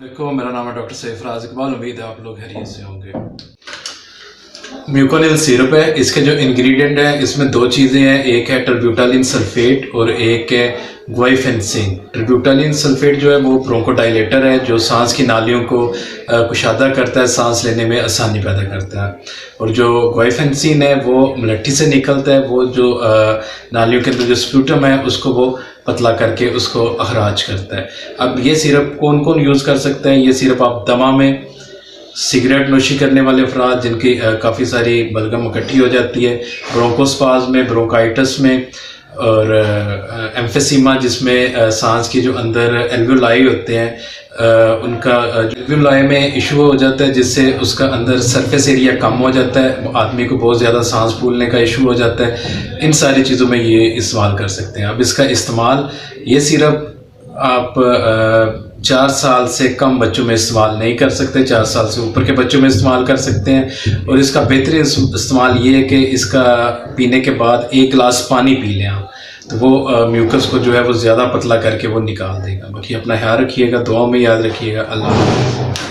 देखो, मेरा नाम है डॉक्टर सैफराज इकबाल। उम्मीद है आप लोग खैरियत से होंगे। म्यूकोनिल सिरप है। इसके जो इंग्रेडिएंट है इसमें दो चीज़ें हैं, एक है टर्ब्यूटालिन सल्फेट और एक है ग्वाइफेंसिन। टर्ब्यूटालिन सल्फेट जो है वो ब्रोंकोडाइलेटर है जो सांस की नालियों को कुशादा करता है, सांस लेने में आसानी पैदा करता है। और जो ग्वाइफेंसिन है वो मलट्ठी से निकलता है, वो जो नालियों के अंदर जो स्प्यूटम है उसको वो पतला करके उसको अखराज करता है। अब ये सिरप कौन कौन यूज़ कर सकता है? ये सिरप आप दमा में, सिगरेट नोशी करने वाले अफराद जिनकी काफ़ी सारी बलगम इकट्ठी हो जाती है, ब्रोंकोस्पाज में, ब्रोंकाइटिस में, और एम्फेसीमा जिसमें सांस की जो अंदर एल्वियोलाई होते हैं उनका एल्वियोलाई में इशू हो जाता है, जिससे उसका अंदर सरफेस एरिया कम हो जाता है, आदमी को बहुत ज़्यादा सांस फूलने का इशू हो जाता है। इन सारी चीज़ों में ये इस्तेमाल कर सकते हैं। अब इसका इस्तेमाल, ये सिरप आप 4 साल से कम बच्चों में इस्तेमाल नहीं कर सकते, 4 साल से ऊपर के बच्चों में इस्तेमाल कर सकते हैं। और इसका बेहतरीन इस्तेमाल ये है कि इसका पीने के बाद 1 गिलास पानी पी लें आप, तो वो म्यूकस को जो है वो ज़्यादा पतला करके वो निकाल देगा। बाकी अपना ख्याल रखिएगा, दुआ में याद रखिएगा। अल्लाह हाफ़िज़।